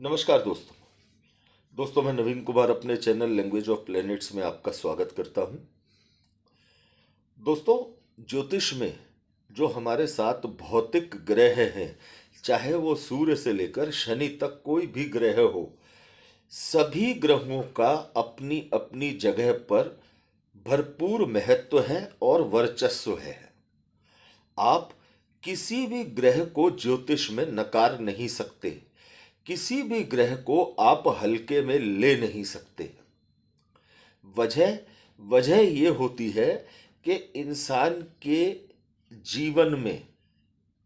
नमस्कार दोस्तों मैं नवीन कुमार अपने चैनल लैंग्वेज ऑफ प्लैनेट्स में आपका स्वागत करता हूं। दोस्तों, ज्योतिष में जो हमारे साथ भौतिक ग्रह हैं, चाहे वो सूर्य से लेकर शनि तक कोई भी ग्रह हो, सभी ग्रहों का अपनी अपनी जगह पर भरपूर महत्व है और वर्चस्व है। आप किसी भी ग्रह को ज्योतिष में नकार नहीं सकते, किसी भी ग्रह को आप हल्के में ले नहीं सकते। वजह वजह ये होती है कि इंसान के जीवन में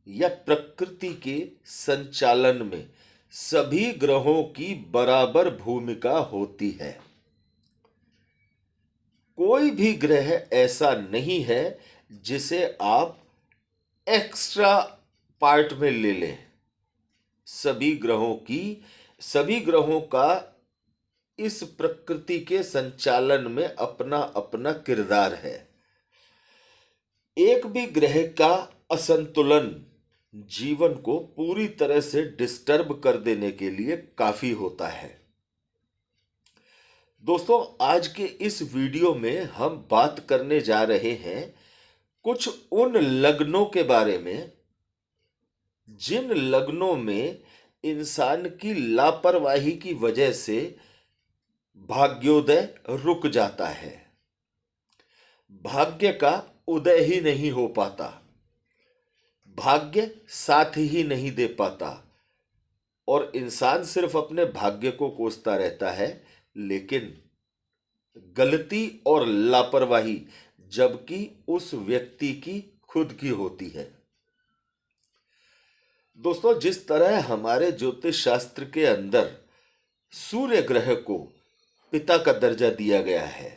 या प्रकृति के संचालन में सभी ग्रहों की बराबर भूमिका होती है। कोई भी ग्रह ऐसा नहीं है जिसे आप एक्स्ट्रा पार्ट में ले लें। सभी ग्रहों का इस प्रकृति के संचालन में अपना अपना किरदार है। एक भी ग्रह का असंतुलन जीवन को पूरी तरह से डिस्टर्ब कर देने के लिए काफी होता है। दोस्तों, आज के इस वीडियो में हम बात करने जा रहे हैं कुछ उन लग्नों के बारे में जिन लग्नों में इंसान की लापरवाही की वजह से भाग्योदय रुक जाता है, भाग्य का उदय ही नहीं हो पाता, भाग्य साथ ही नहीं दे पाता और इंसान सिर्फ अपने भाग्य को कोसता रहता है, लेकिन गलती और लापरवाही जबकि उस व्यक्ति की खुद की होती है। दोस्तों, जिस तरह हमारे ज्योतिष शास्त्र के अंदर सूर्य ग्रह को पिता का दर्जा दिया गया है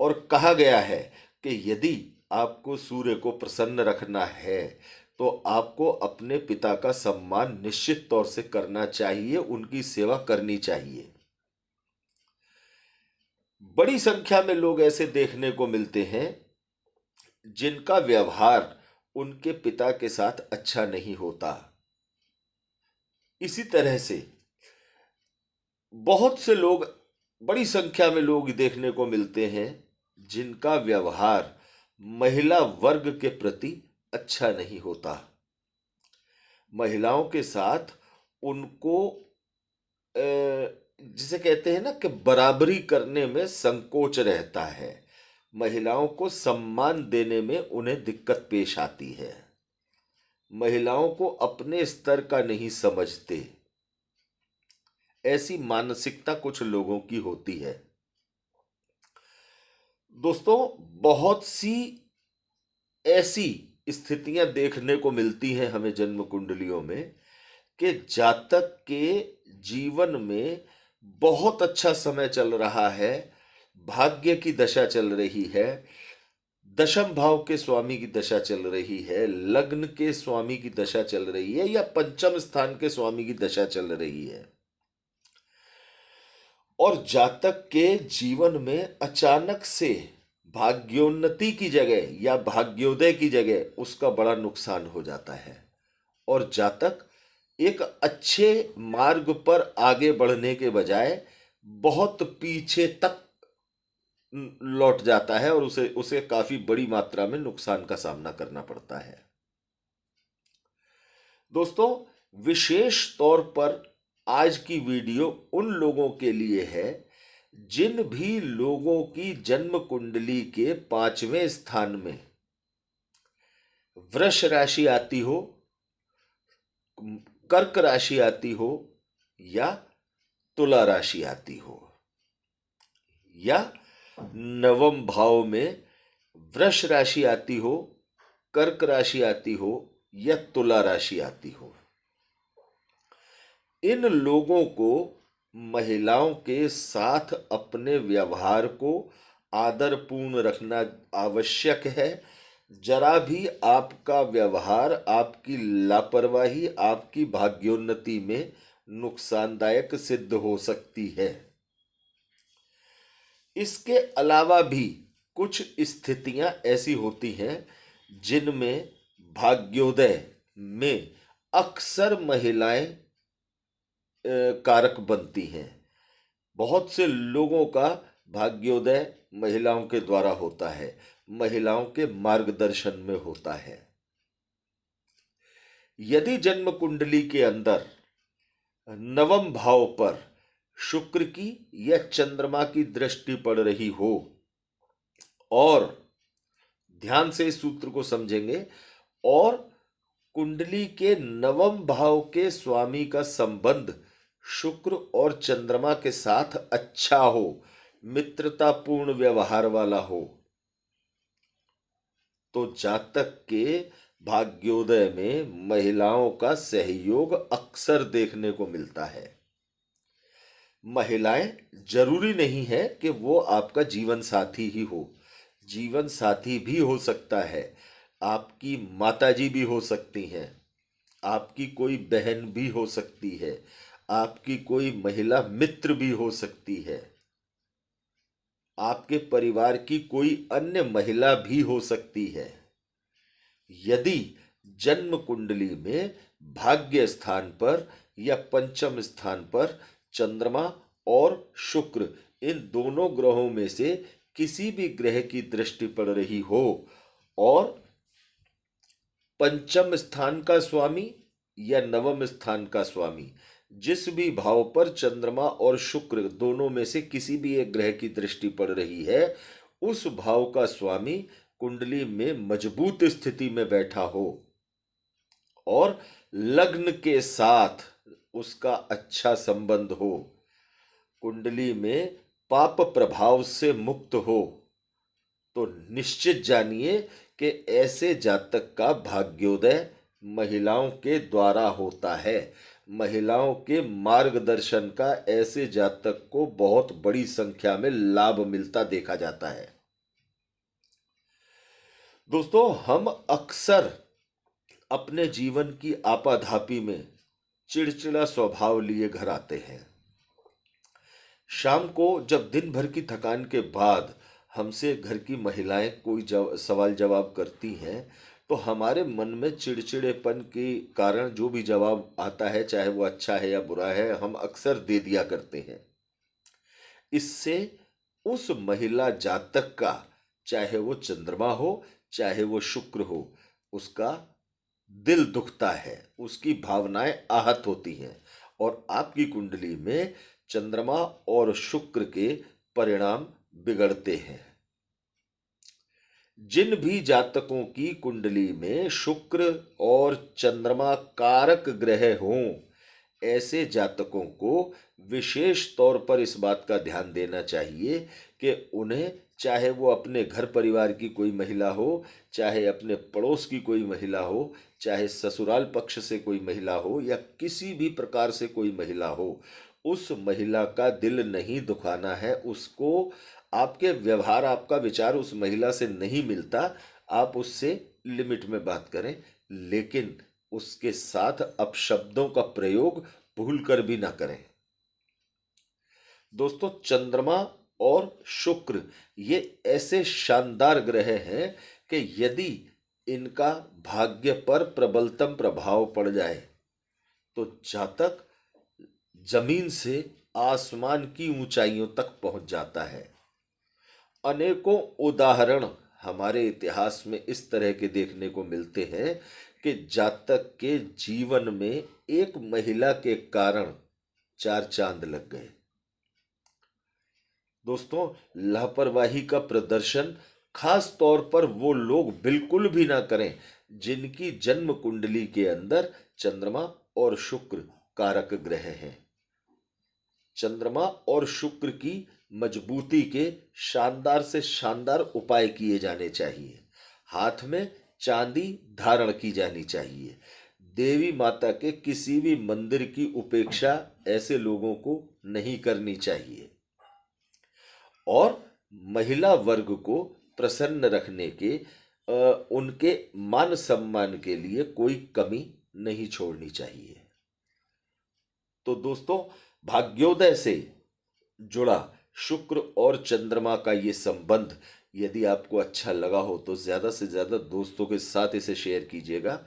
और कहा गया है कि यदि आपको सूर्य को प्रसन्न रखना है तो आपको अपने पिता का सम्मान निश्चित तौर से करना चाहिए, उनकी सेवा करनी चाहिए। बड़ी संख्या में लोग ऐसे देखने को मिलते हैं जिनका व्यवहार उनके पिता के साथ अच्छा नहीं होता। इसी तरह से बहुत से लोग, बड़ी संख्या में लोग देखने को मिलते हैं जिनका व्यवहार महिला वर्ग के प्रति अच्छा नहीं होता। महिलाओं के साथ उनको जिसे कहते हैं ना कि बराबरी करने में संकोच रहता है, महिलाओं को सम्मान देने में उन्हें दिक्कत पेश आती है, महिलाओं को अपने स्तर का नहीं समझते। ऐसी मानसिकता कुछ लोगों की होती है। दोस्तों, बहुत सी ऐसी स्थितियां देखने को मिलती हैं हमें जन्म कुंडलियों में कि जातक के जीवन में बहुत अच्छा समय चल रहा है, भाग्य की दशा चल रही है, दशम भाव के स्वामी की दशा चल रही है, लग्न के स्वामी की दशा चल रही है या पंचम स्थान के स्वामी की दशा चल रही है और जातक के जीवन में अचानक से भाग्योन्नति की जगह या भाग्योदय की जगह उसका बड़ा नुकसान हो जाता है और जातक एक अच्छे मार्ग पर आगे बढ़ने के बजाय बहुत पीछे तक लौट जाता है और उसे काफी बड़ी मात्रा में नुकसान का सामना करना पड़ता है। दोस्तों, विशेष तौर पर आज की वीडियो उन लोगों के लिए है जिन भी लोगों की जन्म कुंडली के 5वें स्थान में वृष राशि आती हो, कर्क राशि आती हो या तुला राशि आती हो, या नवम भाव में वृष राशि आती हो, कर्क राशि आती हो या तुला राशि आती हो। इन लोगों को महिलाओं के साथ अपने व्यवहार को आदरपूर्ण रखना आवश्यक है। जरा भी आपका व्यवहार, आपकी लापरवाही आपकी भाग्योन्नति में नुकसानदायक सिद्ध हो सकती है। इसके अलावा भी कुछ स्थितियां ऐसी होती हैं जिनमें भाग्योदय में अक्सर महिलाएं कारक बनती हैं। बहुत से लोगों का भाग्योदय महिलाओं के द्वारा होता है, महिलाओं के मार्गदर्शन में होता है। यदि जन्म कुंडली के अंदर नवम भाव पर शुक्र की या चंद्रमा की दृष्टि पड़ रही हो, और ध्यान से इस सूत्र को समझेंगे, और कुंडली के नवम भाव के स्वामी का संबंध शुक्र और चंद्रमा के साथ अच्छा हो, मित्रतापूर्ण व्यवहार वाला हो, तो जातक के भाग्योदय में महिलाओं का सहयोग अक्सर देखने को मिलता है। महिलाएं जरूरी नहीं है कि वो आपका जीवन साथी ही हो, जीवन साथी भी हो सकता है, आपकी माताजी भी हो सकती हैं, आपकी कोई बहन भी हो सकती है, आपकी कोई महिला मित्र भी हो सकती है, आपके परिवार की कोई अन्य महिला भी हो सकती है। यदि जन्म कुंडली में भाग्य स्थान पर या पंचम स्थान पर चंद्रमा और शुक्र, इन दोनों ग्रहों में से किसी भी ग्रह की दृष्टि पड़ रही हो, और पंचम स्थान का स्वामी या नवम स्थान का स्वामी, जिस भी भाव पर चंद्रमा और शुक्र दोनों में से किसी भी एक ग्रह की दृष्टि पड़ रही है, उस भाव का स्वामी कुंडली में मजबूत स्थिति में बैठा हो और लग्न के साथ उसका अच्छा संबंध हो, कुंडली में पाप प्रभाव से मुक्त हो, तो निश्चित जानिए कि ऐसे जातक का भाग्योदय महिलाओं के द्वारा होता है। महिलाओं के मार्गदर्शन का ऐसे जातक को बहुत बड़ी संख्या में लाभ मिलता देखा जाता है। दोस्तों, हम अक्सर अपने जीवन की आपाधापी में चिड़चिड़ा स्वभाव लिए घर आते हैं। शाम को जब दिन भर की थकान के बाद हमसे घर की महिलाएं कोई सवाल जवाब करती हैं, तो हमारे मन में चिड़चिड़ेपन के कारण जो भी जवाब आता है, चाहे वो अच्छा है या बुरा है, हम अक्सर दे दिया करते हैं। इससे उस महिला जातक का, चाहे वो चंद्रमा हो चाहे वो शुक्र हो, उसका दिल दुखता है, उसकी भावनाएं आहत होती हैं, और आपकी कुंडली में चंद्रमा और शुक्र के परिणाम बिगड़ते हैं। जिन भी जातकों की कुंडली में शुक्र और चंद्रमा कारक ग्रह हों, ऐसे जातकों को विशेष तौर पर इस बात का ध्यान देना चाहिए कि उन्हें, चाहे वो अपने घर परिवार की कोई महिला हो, चाहे अपने पड़ोस की कोई महिला हो, चाहे ससुराल पक्ष से कोई महिला हो, या किसी भी प्रकार से कोई महिला हो, उस महिला का दिल नहीं दुखाना है। उसको, आपके व्यवहार, आपका विचार उस महिला से नहीं मिलता, आप उससे लिमिट में बात करें, लेकिन उसके साथ अपशब्दों का प्रयोग भूल कर भी ना करें। दोस्तों, चंद्रमा और शुक्र ये ऐसे शानदार ग्रह हैं कि यदि इनका भाग्य पर प्रबलतम प्रभाव पड़ जाए तो जातक जमीन से आसमान की ऊंचाइयों तक पहुंच जाता है। अनेकों उदाहरण हमारे इतिहास में इस तरह के देखने को मिलते हैं कि जातक के जीवन में एक महिला के कारण चार चांद लग गए। दोस्तों, लापरवाही का प्रदर्शन खास तौर पर वो लोग बिल्कुल भी ना करें जिनकी जन्म कुंडली के अंदर चंद्रमा और शुक्र कारक ग्रह हैं। चंद्रमा और शुक्र की मजबूती के शानदार से शानदार उपाय किए जाने चाहिए। हाथ में चांदी धारण की जानी चाहिए। देवी माता के किसी भी मंदिर की उपेक्षा ऐसे लोगों को नहीं करनी चाहिए, और महिला वर्ग को प्रसन्न रखने के, उनके मान सम्मान के लिए कोई कमी नहीं छोड़नी चाहिए। तो दोस्तों, भाग्योदय से जुड़ा शुक्र और चंद्रमा का ये संबंध यदि आपको अच्छा लगा हो तो ज़्यादा से ज़्यादा दोस्तों के साथ इसे शेयर कीजिएगा,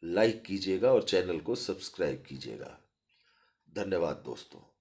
लाइक कीजिएगा और चैनल को सब्सक्राइब कीजिएगा। धन्यवाद दोस्तों।